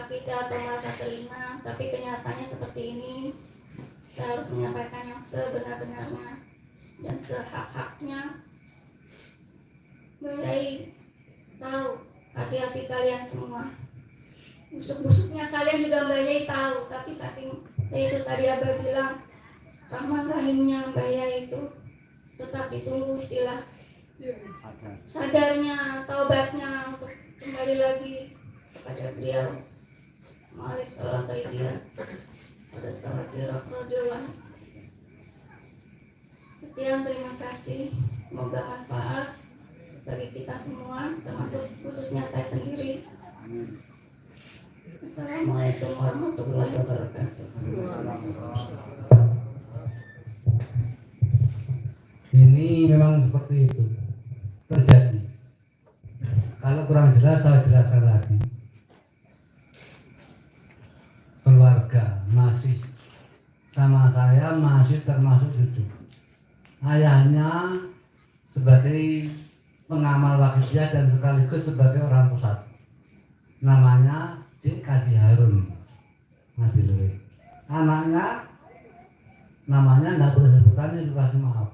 menyakiti atau merasa terhina, tapi kenyataannya seperti ini. Saya harus menyampaikan yang sebenar-benarnya dan sehak-haknya. Mulai tahu hati-hati kalian semua. Busuk-busuknya kalian juga Mbak Yai tahu, tapi saking itu tadi Abah bilang Rahman Rahimnya Mbak Yai itu tetap ditunggu istilah sadarnya, taubatnya untuk kembali lagi kepada beliau. Malik salat dia pada salah sirat radhiyallahu. Sekian, terima kasih. Semoga manfaat bagi kita semua, termasuk khususnya saya sendiri. Assalamualaikum warahmatullahi wabarakatuh. Ini memang seperti itu terjadi. Kalau kurang jelas saya jelaskan lagi. Keluarga masih sama saya masih termasuk cucu. Ayahnya sebagai pengamal wakiliyah dan sekaligus sebagai orang pusat. Namanya Dik Kasih Harun Madiluri. Anaknya namanya nggak boleh sebutan, ini kasih maaf.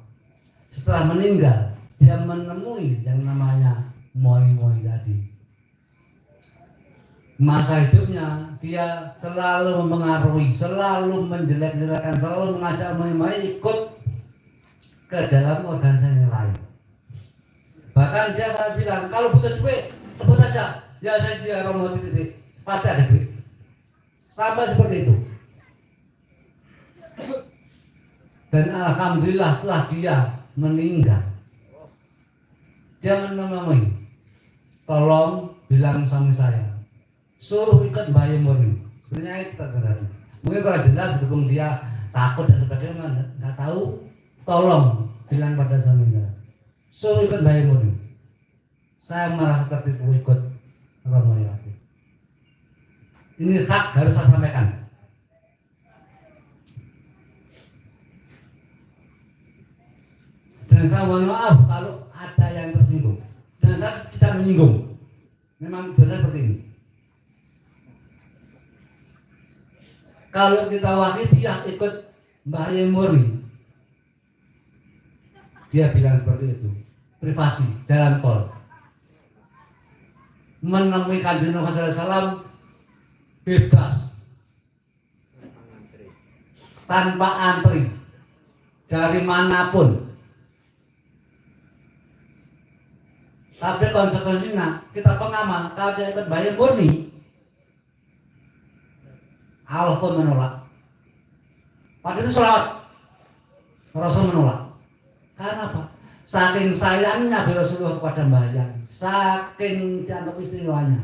Setelah meninggal dia menemui yang namanya moi-moi tadi. Masa hidupnya dia selalu mempengaruhi, selalu menjelek-jelekan, selalu mengajak moi-moi ikut ke dalam organisasi lain. Bahkan dia saya bilang, kalau butuh duit sebut aja, ya saya dia Romo titik, pasti ada duit. Sampai seperti itu. Dan alhamdulillah setelah dia meninggal, dia menemui, tolong bilang suami saya, suruh ikut Mbak Yai Murni. Sebenarnya itu terjadi. Mungkin kalau jelas dukung dia takut dan sebagainya, nggak tahu. Tolong bilang pada suaminya, suruh ikut Mbak Yai Murni. Saya merasa tertipu ikut Romo Yati. Ini hak harus saya sampaikan. Dan saya mohon maaf kalau ada yang tersinggung. Dan saya tidak menyinggung. Memang benar seperti ini. Kalau kita wakiliyah ikut Mbak Yai Murni, dia bilang seperti itu. Privasi, jalan tol. Menemui Kanjeng Nabi sallallahu alaihi wasallam bebas, tanpa antri, dari manapun. Tapi konsekuensinya kita pengamal, kalau dia ikut Mbak Yai Murni, Allah pun menolak. Pada itu sholawat, Rasul menolak. Karena apa? Saking sayangnya Rasulullah kepada Mbak Yai, saking dianggap istimewanya.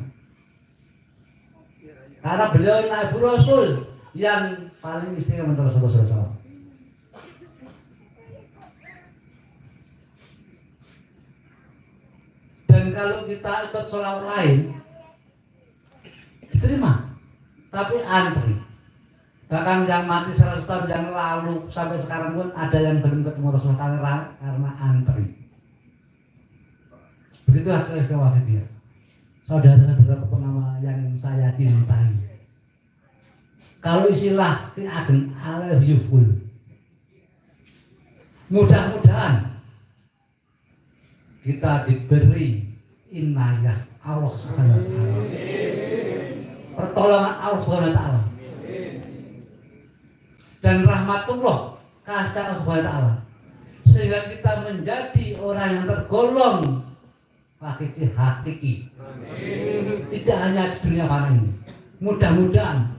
Karena beliau Nabi Rasul yang paling istimewa menurut Rasulullah SAW. Dan kalau kita ikut sholawat lain, diterima, tapi antri. Bahkan yang mati 100 tahun yang lalu sampai sekarang pun ada yang belum ketemu Rasulullah karena antri. Begitulah keistimewaan dia. Saudara-saudara pengamal yang saya cintai. Kalau istilah Ki Ageng Alefyuful, mudah-mudahan kita diberi inayah Allah Subhanahu wa taala. Pertolongan Allah Subhanahu wa taala. Dan rahmatullah kasih Allah Subhanahu wa taala. Sehingga kita menjadi orang yang tergolong hakiki. Tidak hanya di dunia fana ini. Mudah-mudahan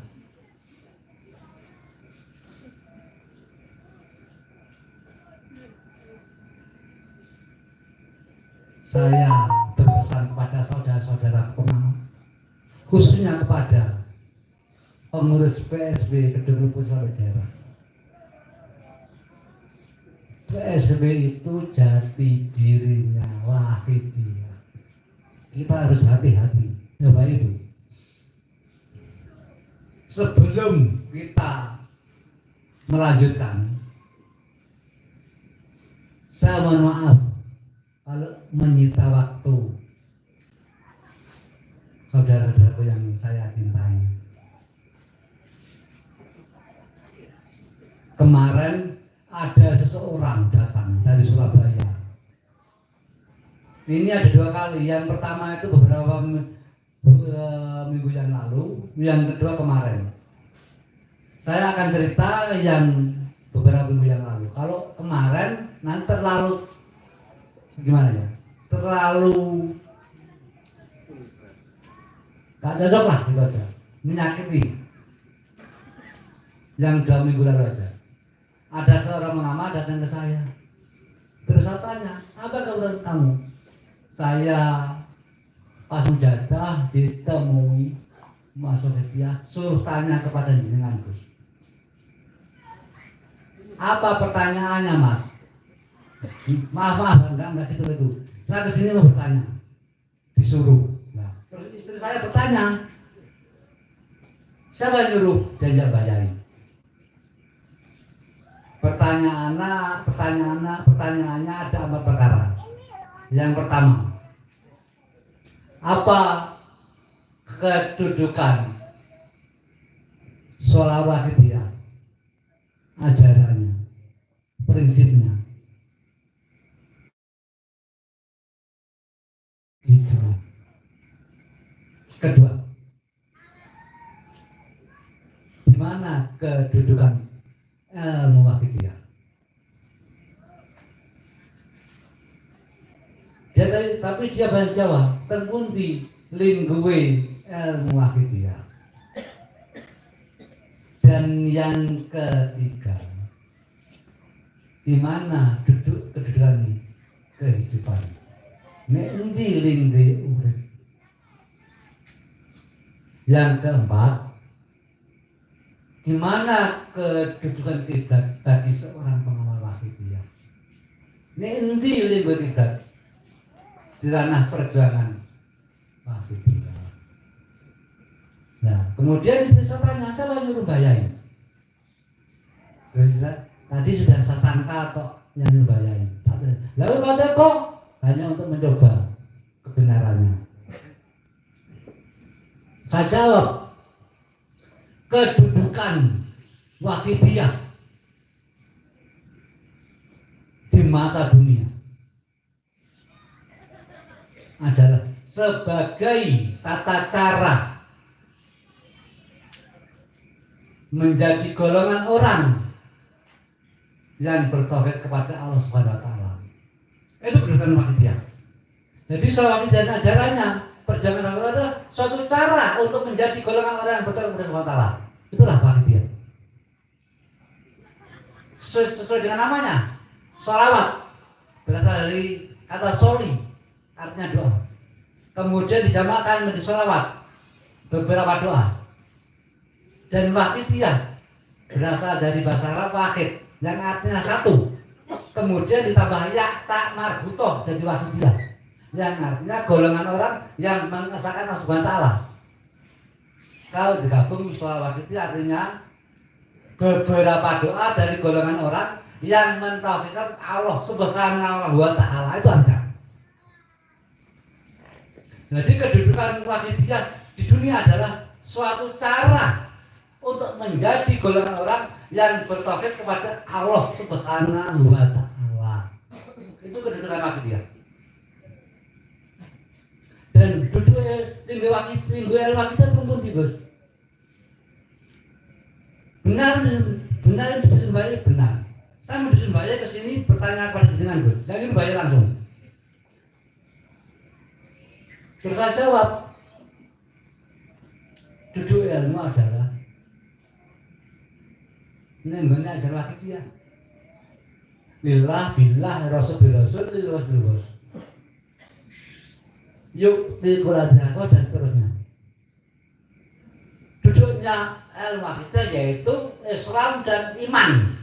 saya berpesan kepada saudara-saudara pengamal, khususnya kepada pengurus PSB Kedung Pusat Daerah. PSB itu jati dirinya Wahidiyah. Kita harus hati-hati. Ya Pak itu. Sebelum kita melanjutkan, saya mohon maaf kalau menyita waktu saudara-saudaraku yang saya cintai. kemarin ada seseorang datang dari Surabaya. Ini ada 2 kali. Yang pertama itu beberapa minggu yang lalu, yang kedua kemarin. Saya akan cerita yang beberapa minggu yang lalu. Kalau kemarin nanti terlalu gimana ya? Terlalu gak cocok lah gitu aja, menyakiti. Yang 2 minggu lalu aja, ada seorang mama datang ke saya, terus saya tanya, apa kebetulan kamu? Saya pas mujadah ditemui Mas Sofitia, suruh tanya kepada jenengan Gus. Apa pertanyaannya Mas? Maaf, enggak gitu. Saya kesini mau bertanya, disuruh. Nah, terus istri saya bertanya, siapa yang nyuruh dan yang bayarin? Pertanyaannya ada 4 perkara. Yang pertama, apa kedudukan Sholat Wahidiyah, ajarannya, prinsipnya? Itu. Kedua, di mana kedudukan ilmu Wahidiyah? Tapi dia bahasa Jawa, terpundi linggue ilmu Wahidiyah. Dan yang ketiga, di mana kedudukan kehidupan? Nek endi linggue urip? Yang keempat, di mana kedudukan kiblat bagi seorang pengawal Wahidiyah? Nek endi linggue kiblat di ranah perjuangan Wahidiyah? Nah, kemudian istri saya tanya, siapa yang nyuruh bayarin? Terus tadi sudah saya sangka kok yang nyuruh bayarin. Lalu kata kok hanya untuk mencoba kebenarannya. Saya jawab, kedudukan Wahidiyah di mata dunia adalah sebagai tata cara menjadi golongan orang yang bertauhid kepada Allah Subhanahu wa taala. Itu kedudukan Wahidiyah. Jadi Sholat Wahidiyah dan ajarannya, perjuangan Allah adalah suatu cara untuk menjadi golongan orang yang bertauhid kepada Allah Subhanahu wa taala. Itulah Wahidiyah. Sesuai dengan namanya, sholawat berasal dari kata soli, artinya doa. Kemudian dijamakkan menjadi sholawat, beberapa doa. Dan Wahidiyah berasal dari bahasa Arab wahid, yang artinya satu. Kemudian ditambah ya tak marbutoh jadi Wahidiyah, yang artinya golongan orang yang mengesahkan Allah Subhanahu wa taala. Kalau digabung soal Wahidiyah artinya beberapa doa dari golongan orang yang mentauhidkan Allah Subhanahu wa taala. Itu artinya. Jadi kedudukan Wahidiyah di dunia adalah suatu cara untuk menjadi golongan orang yang bertauhid kepada Allah Subhanahu wa taala. Itu kedudukan Wahidiyah. Dan duduk linggue Wahidiyah tumpun di Bos. Benar disembahya benar. Saya mau disembahya ke sini bertanya kepada jenengan Bos. Jangan bayar langsung. Terus saya jawab, duduk ilmu adalah nenggone ajar Wahidiyah. Lillah billah rasul birasul lillah billah. Yuk dikuladako dan seterusnya. Duduknya ilmu Wahidiyah yaitu Islam dan iman.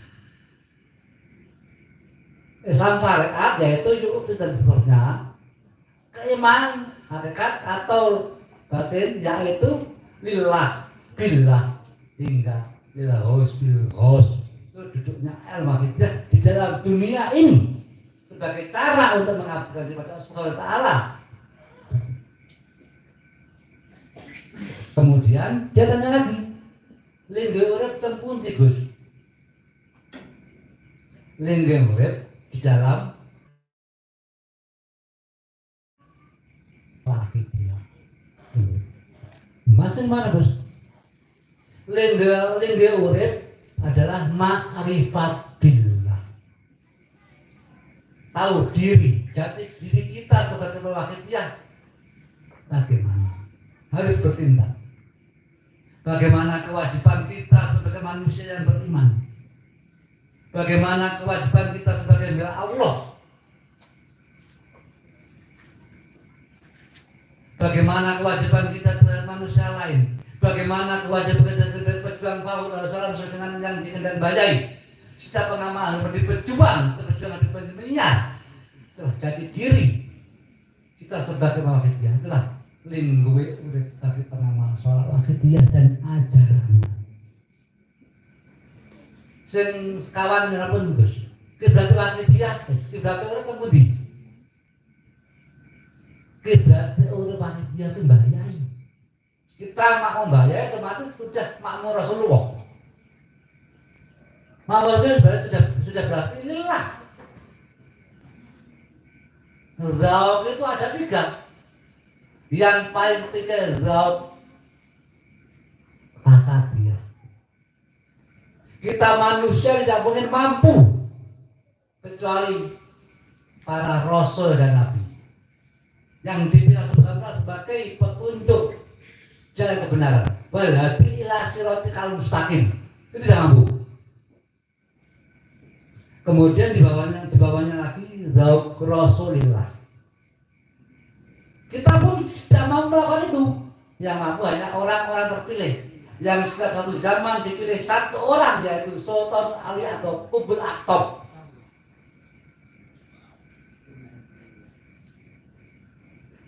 Islam syariat yaitu yuk dan seterusnya. Keiman hakikat atau batin yaitu lillah billah hingga lillah bil ghos. Itu duduknya ilmu Wahidiyah di dalam dunia ini sebagai cara untuk mengabdikan kepada Allah Subhanahu wa taala. Kemudian dia tanya lagi, linggue urip ten pundi Gus? linggih urip di dalam wakitia. Maksud mana bos? Linggih urip adalah ma'rifat billah. Tahu diri, jati diri kita sebagai wakitia. Bagaimana? Harus bertindak. Bagaimana kewajiban kita sebagai manusia yang beriman? Bagaimana kewajiban kita sebagai hamba Allah? Bagaimana kewajiban kita terhadap manusia lain? Bagaimana kewajiban kita sebagai pejuang Rasulullah SAW sesuai dengan yang dikendaki bayai? Setiap pengamal harus berjuang, seperjuangan di dunia. Itulah jati diri kita sebagai wakitia. Itulah linggue urip bagi pengamal soal wakitia dan ajarannya. Sing sekawan menapun Gus. Kiblat wakitia, kiblat ora kemudi. Kiblat ora wakitia itu mbayai. Kita mau mbayai otomatis sudah makmur Rasulullah. Makmur Rasulullah sudah berarti inilah. Zauk itu ada 3. Yang paling ketiga zauk akadiyah. Kita manusia tidak mungkin mampu kecuali para rasul dan nabi yang dipilih sebagai petunjuk jalan kebenaran. Walhadi ila siratikal mustaqim. Itu tidak mampu. Kemudian di bawahnya lagi zauk rasulillah. Kita pun tidak mampu melakukan itu. Yang mampu hanya orang-orang terpilih yang setiap satu zaman dipilih satu orang, yaitu Sultan Ali atau Qutbul Aqtab.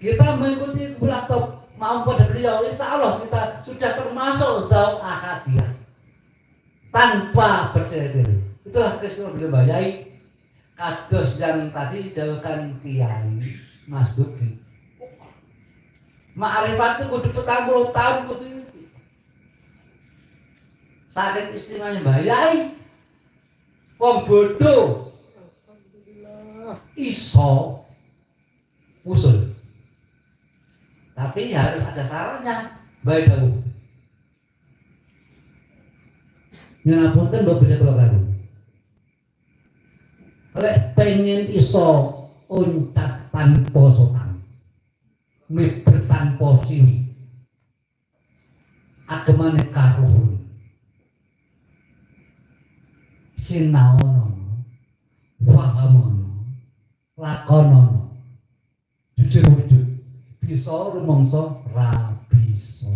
Kita mengikuti Qutbul Aqtab, mau pada beliau, insya Allah kita sudah termasuk zauk akadiyah tanpa berdiri. Itulah peristiwa beliau bayai kados yang tadi didawuhkan Kiai Mas Duki. Ma'rifat itu kudu 40 tahun kudu itu. Saking istimewanya bayai wong bodoh iso usul. Tapi harus ada syaratnya. Baik dahulu. Nyapunten mbok beda kula karo. Lek pengen iso uncat tanpa sopan. Miber tanpa siwi. Agemane karuhun. Sinaono, wahamono, lakonono, jujur wujud, bisa rumangsa ra bisa.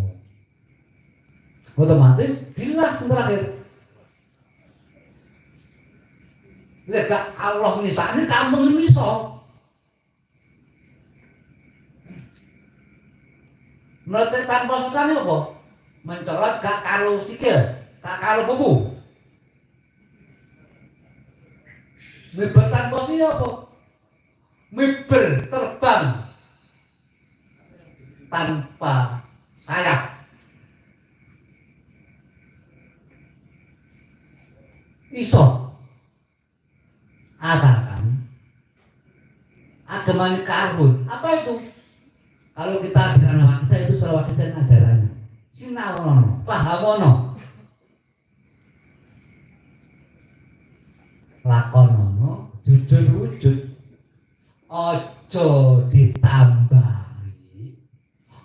Otomatis bilang terakhir. Lek Allah misane kamu miso. Menurut tanpa sukane apa? Mencolot gak karo sikil, gak karo buku. Miber tanpa sih apa? Miber terbang tanpa sayap. Iso asalkan agamanya karbon. Apa itu? Kalau kita bilang nama kita itu salah kita ajarannya. Sinawono, pahamono, lakonono, jujur wujud. Ojo ditambahi,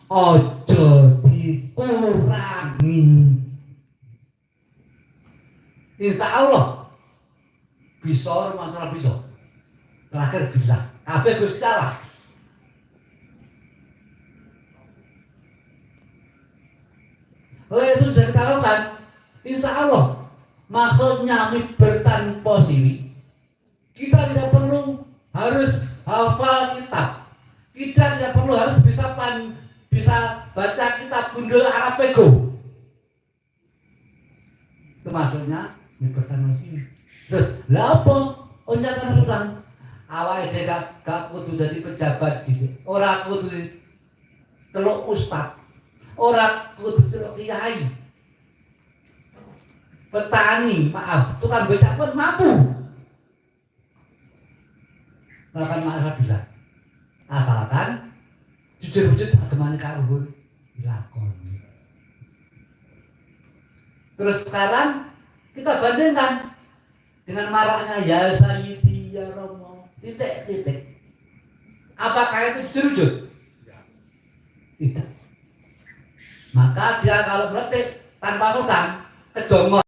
ojo dikurangi. Insya Allah bisa masalah bisa. Terakhir bisa. Kabeh Gusti Allah. Itu sudah kita lakukan. Insya Allah. Maksudnya miber tanpa siwi. Kita tidak perlu harus hafal kitab. Kita tidak perlu harus bisa baca kitab gundul Arab Pego. Itu maksudnya miber tanpa siwi. Terus, lah apa? Onjatan utang. Awake dhewe gak kudu jadi pejabat dhisik. Ora kudu celuk ustaz. Ora kudu celuk kiai. Petani, maaf, tukang becak pun mampu. melakukan ma'rifat asalkan jujur wujud agamane karuhun dilakoni. Terus sekarang kita bandingkan dengan marahnya ya Sayyidi ya Romo titik. Apakah itu jujur wujud? Tidak. Maka dia kalau berarti tanpa hutang kejongo